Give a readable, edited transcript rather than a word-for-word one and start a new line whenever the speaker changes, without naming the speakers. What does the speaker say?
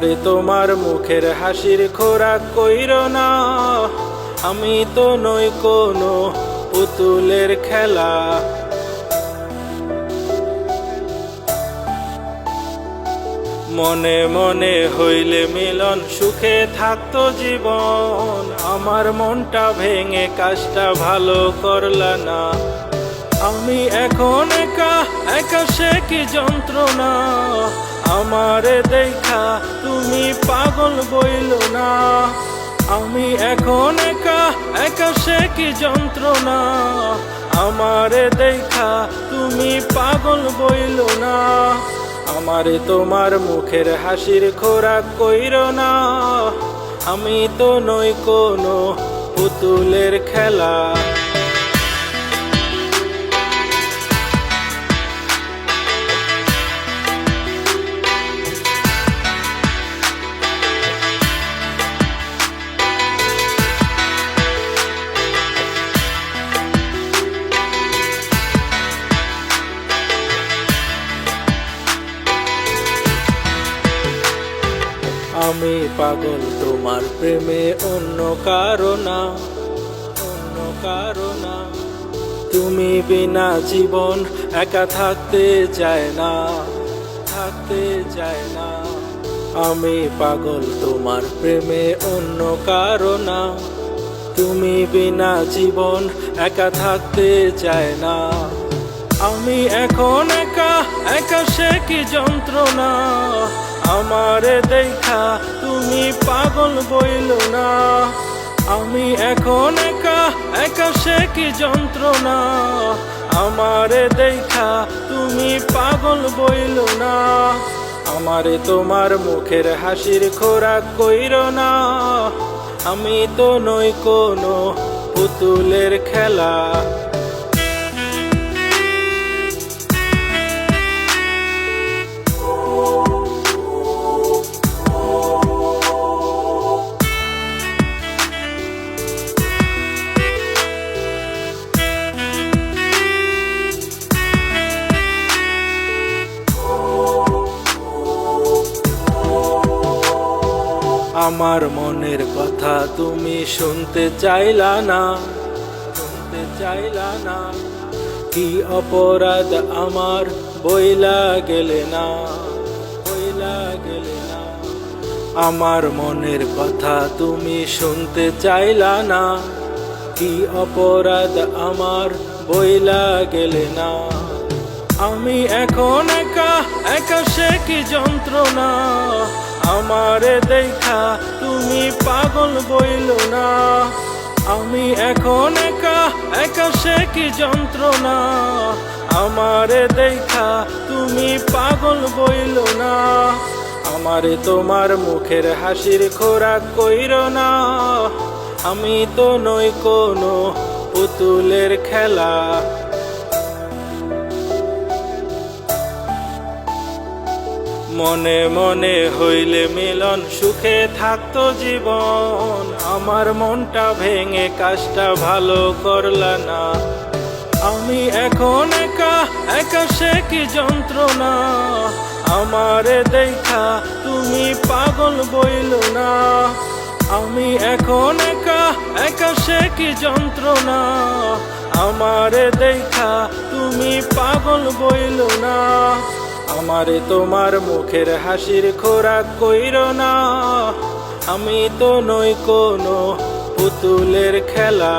আমারে তোমার মুখের হাসির খোরাক কইরো না, আমি তো নই কোনো পুতুলের খেলা। মনে মনে হইলে মিলন, সুখে থাকতো জীবন। আমার মনটা ভেঙে কাজটা ভালো করলা না। আমি এখন একা একা, সে কি যন্ত্রণা। আমারে দেখা তুমি পাগল বইলো না। আমি এখন একা একা, সে কি যন্ত্রণা। আমারে দেখা তুমি পাগল বইলো না। আমারে তোমার মুখের হাসির খোরাক কইরো না, আমি তো নই কোনো পুতুলের খেলা। আমি পাগল তোমার প্রেমে, অন্য কারো না, অন্য কারো না। তুমি বিনা জীবন একা থাকতে চায় না, থাকতে চায় না। আমি পাগল তোমার প্রেমে, অন্য কারো না। তুমি বিনা জীবন একা থাকতে চায় না। আমি এখন একা একা, সে কি যন্ত্রণা। আমারে দেখা তুমি পাগল বইলো না। আমি এখন একা একা, সে কি যন্ত্রণা। আমারে দেখা তুমি পাগল বইলো না। আমারে তোমার মুখের হাসির খোরাক কইরো না, আমি তো নই কোনো পুতুলের খেলা। আমার মনের কথা তুমি শুনতে চাইলা না, শুনতে চাইলা না। কি অপরাধ আমার বইলা গেলে না, বইলা গেলে না। আমার মনের কথা তুমি শুনতে চাইলা না। কি অপরাধ আমার বইলা গেলে না। আমি এখন একা একা, সে কি যন্ত্রণা। আমারে দেখা তুমি পাগল বইলো না। আমি এখন একা একা, সে কি যন্ত্রণা। আমারে দেখা তুমি পাগল বইলো না। আমারে তোমার মুখের হাসির খোরাক কইরো না, আমি তো নই কোনো পুতুলের খেলা। মনে মনে হইলে মিলন, সুখে থাকতো জীবন। আমার মনটা ভেঙে কাজটা ভালো করলা না। আমি এখন একা একা, সে কি যন্ত্রণা। আমারে দেখা তুমি পাগল বইলো না। আমি এখন একা একা, সে কি যন্ত্রণা। আমারে দেখা তুমি পাগল বইলো না। আমারে তোমার মুখের হাসির খোরাক কইরো না, আমি তো নই কোনো পুতুলের খেলা।